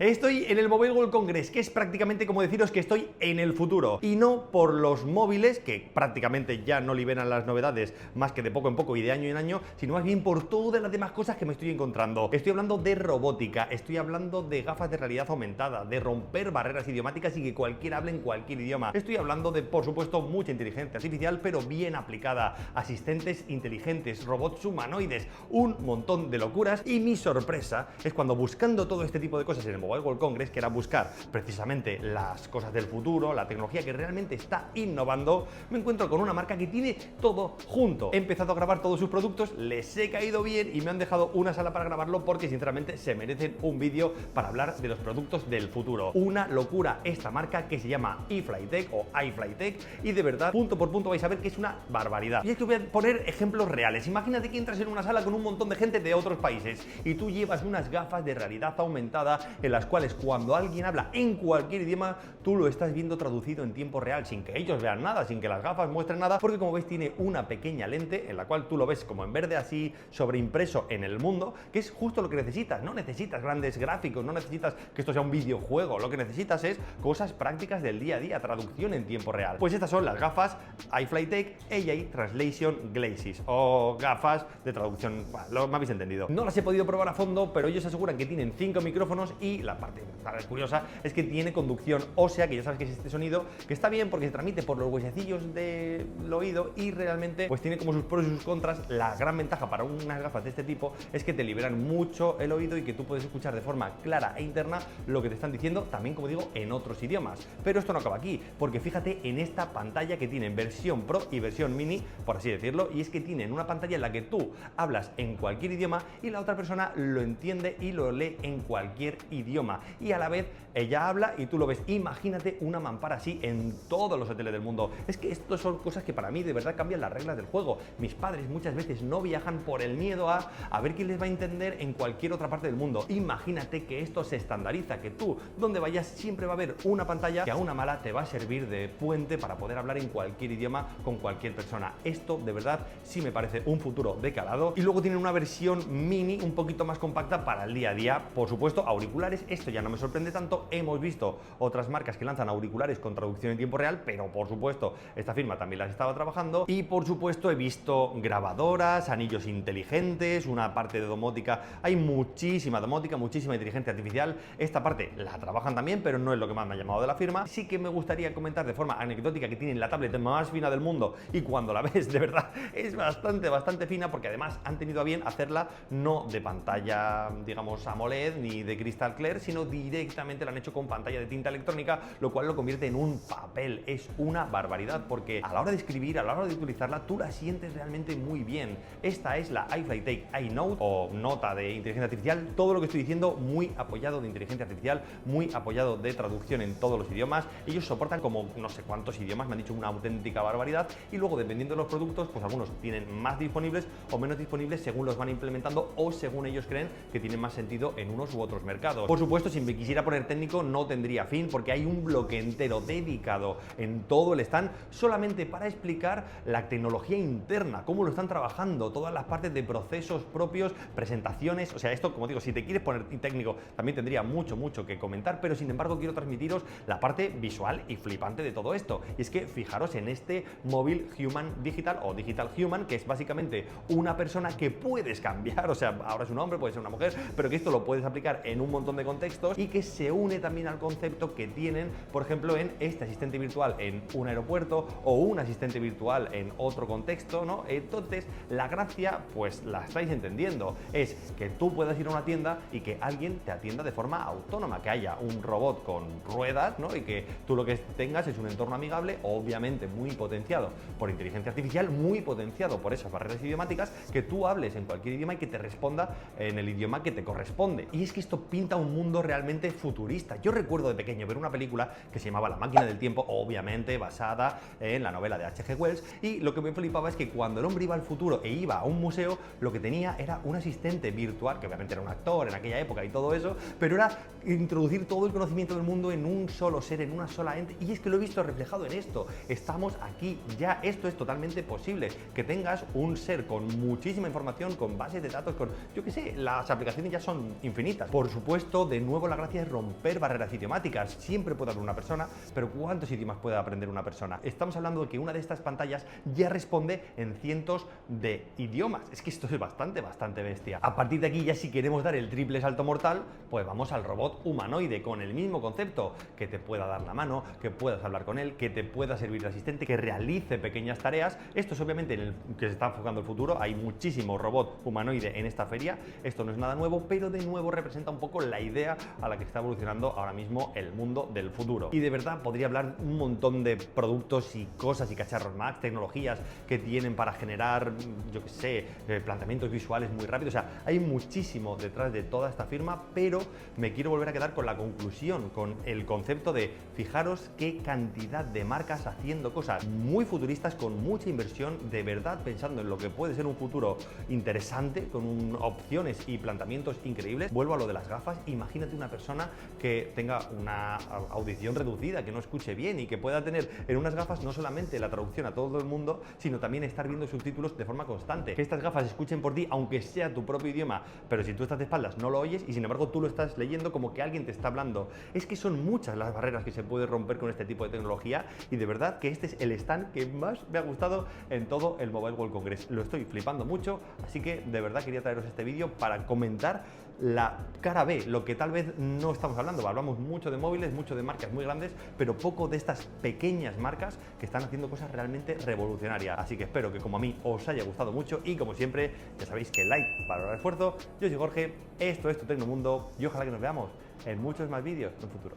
Estoy en el Mobile World Congress, que es prácticamente como deciros que estoy en el futuro. Y no por los móviles, que prácticamente ya no liberan las novedades más que de poco en poco y de año en año, sino más bien por todas las demás cosas que me estoy encontrando. Estoy hablando de robótica, estoy hablando de gafas de realidad aumentada, de romper barreras idiomáticas y que cualquiera hable en cualquier idioma. Estoy hablando de, por supuesto, mucha inteligencia artificial, pero bien aplicada. Asistentes inteligentes, robots humanoides, un montón de locuras. Y mi sorpresa es cuando, buscando todo este tipo de cosas en el Mobile World Congress, que era buscar precisamente las cosas del futuro, la tecnología que realmente está innovando, me encuentro con una marca que tiene todo junto. He empezado a grabar todos sus productos, les he caído bien y me han dejado una sala para grabarlo porque sinceramente se merecen un vídeo para hablar de los productos del futuro. Una locura esta marca que se llama eFlyTech o iFlyTech, y de verdad, punto por punto vais a ver que es una barbaridad. Y es que voy a poner ejemplos reales. Imagínate que entras en una sala con un montón de gente de otros países y tú llevas unas gafas de realidad aumentada en las cuales cuando alguien habla en cualquier idioma, tú lo estás viendo traducido en tiempo real, sin que ellos vean nada, sin que las gafas muestren nada, porque como veis tiene una pequeña lente en la cual tú lo ves como en verde así sobreimpreso en el mundo, que es justo lo que necesitas. No necesitas grandes gráficos, no necesitas que esto sea un videojuego, lo que necesitas es cosas prácticas del día a día, traducción en tiempo real. Pues estas son las gafas iFlyTech AI Translation Glasses, o gafas de traducción, bueno, me habéis entendido. No las he podido probar a fondo, pero ellos aseguran que tienen 5 micrófonos y la parte curiosa es que tiene conducción ósea, que ya sabes que es este sonido, que está bien porque se transmite por los huesecillos del oído y realmente pues tiene como sus pros y sus contras. La gran ventaja para unas gafas de este tipo es que te liberan mucho el oído y que tú puedes escuchar de forma clara e interna lo que te están diciendo, también como digo, en otros idiomas. Pero esto no acaba aquí, porque fíjate en esta pantalla que tienen versión Pro y versión Mini, por así decirlo, y es que tienen una pantalla en la que tú hablas en cualquier idioma y la otra persona lo entiende y lo lee en cualquier idioma, y a la vez ella habla y tú lo ves. Imagínate una mampara así en todos los hoteles del mundo. Es que esto son cosas que para mí de verdad cambian las reglas del juego. Mis padres muchas veces no viajan por el miedo a ver quién les va a entender en cualquier otra parte del mundo. Imagínate que esto se estandariza, que tú donde vayas siempre va a haber una pantalla que a una mala te va a servir de puente para poder hablar en cualquier idioma con cualquier persona. Esto de verdad sí me parece un futuro de calado. Y luego tienen una versión mini un poquito más compacta para el día a día. Por supuesto, auriculares, esto ya no me sorprende tanto. Hemos visto otras marcas que lanzan auriculares con traducción en tiempo real, pero por supuesto esta firma también las estaba trabajando. Y por supuesto he visto grabadoras, anillos inteligentes, una parte de domótica. Hay muchísima domótica, muchísima inteligencia artificial. Esta parte la trabajan también, pero no es lo que más me ha llamado de la firma. Sí que me gustaría comentar de forma anecdótica que tienen la tablet más fina del mundo, y cuando la ves de verdad es bastante fina, porque además han tenido a bien hacerla no de pantalla, digamos, AMOLED ni de cristal clear, sino directamente la han hecho con pantalla de tinta electrónica, lo cual lo convierte en un papel. Es una barbaridad, porque a la hora de escribir, a la hora de utilizarla, tú la sientes realmente muy bien. Esta es la iFlyTech iNote, o nota de inteligencia artificial. Todo lo que estoy diciendo muy apoyado de inteligencia artificial, muy apoyado de traducción en todos los idiomas. Ellos soportan como no sé cuántos idiomas, me han dicho una auténtica barbaridad, y luego dependiendo de los productos, pues algunos tienen más disponibles o menos disponibles según los van implementando o según ellos creen que tienen más sentido en unos u otros mercados. Por supuesto, si me quisiera poner técnico no tendría fin, porque hay un bloque entero dedicado en todo el stand solamente para explicar la tecnología interna, cómo lo están trabajando, todas las partes de procesos propios, presentaciones. O sea, esto, como digo, si te quieres poner técnico también tendría mucho que comentar, pero sin embargo quiero transmitiros la parte visual y flipante de todo esto. Y es que fijaros en este móvil Human Digital o Digital Human, que es básicamente una persona que puedes cambiar. O sea, ahora es un hombre, puede ser una mujer, pero que esto lo puedes aplicar en un montón de contextos, y que se une también al concepto que tienen, por ejemplo, en este asistente virtual en un aeropuerto o un asistente virtual en otro contexto, ¿no? Entonces, la gracia, pues la estáis entendiendo, es que tú puedas ir a una tienda y que alguien te atienda de forma autónoma, que haya un robot con ruedas, ¿no? Y que tú lo que tengas es un entorno amigable, obviamente muy potenciado por inteligencia artificial, muy potenciado por esas barreras idiomáticas, que tú hables en cualquier idioma y que te responda en el idioma que te corresponde. Y es que esto pinta un mundo realmente futurista. Yo recuerdo de pequeño ver una película que se llamaba La máquina del tiempo, obviamente basada en la novela de H.G. Wells, y lo que me flipaba es que cuando el hombre iba al futuro e iba a un museo, lo que tenía era un asistente virtual, que obviamente era un actor en aquella época y todo eso, pero era introducir todo el conocimiento del mundo en un solo ser, en una sola ente. Y es que lo he visto reflejado en esto. Estamos aquí ya, esto es totalmente posible, que tengas un ser con muchísima información, con bases de datos, con, yo qué sé, las aplicaciones ya son infinitas. Por supuesto, de nuevo la gracia es romper barreras idiomáticas. Siempre puede hablar una persona, pero ¿cuántos idiomas puede aprender una persona? Estamos hablando de que una de estas pantallas ya responde en cientos de idiomas. Es que esto es bastante bestia. A partir de aquí, ya si queremos dar el triple salto mortal, pues vamos al robot humanoide con el mismo concepto, que te pueda dar la mano, que puedas hablar con él, que te pueda servir de asistente, que realice pequeñas tareas. Esto es obviamente en el que se está enfocando el futuro. Hay muchísimo robot humanoide en esta feria. Esto no es nada nuevo, pero de nuevo representa un poco la idea a la que está evolucionando ahora mismo el mundo del futuro. Y de verdad podría hablar un montón de productos y cosas y cacharros más, tecnologías que tienen para generar, yo qué sé, planteamientos visuales muy rápidos. O sea, hay muchísimo detrás de toda esta firma, pero me quiero volver a quedar con la conclusión, con el concepto de fijaros qué cantidad de marcas haciendo cosas muy futuristas, con mucha inversión, de verdad pensando en lo que puede ser un futuro interesante, con opciones y planteamientos increíbles. Vuelvo a lo de las gafas. Imagínate una persona que tenga una audición reducida, que no escuche bien y que pueda tener en unas gafas no solamente la traducción a todo el mundo, sino también estar viendo subtítulos de forma constante. Que estas gafas escuchen por ti, aunque sea tu propio idioma, pero si tú estás de espaldas no lo oyes y sin embargo tú lo estás leyendo como que alguien te está hablando. Es que son muchas las barreras que se puede romper con este tipo de tecnología y de verdad que este es el stand que más me ha gustado en todo el Mobile World Congress. Lo estoy flipando mucho, así que de verdad quería traeros este vídeo para comentar la cara B, lo que tal vez no estamos hablando. Hablamos mucho de móviles, mucho de marcas muy grandes, pero poco de estas pequeñas marcas que están haciendo cosas realmente revolucionarias. Así que espero que como a mí os haya gustado mucho y como siempre, ya sabéis que like valora el esfuerzo. Yo soy Jorge, esto es Tu Tecnomundo y ojalá que nos veamos en muchos más vídeos en el futuro.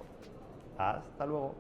Hasta luego.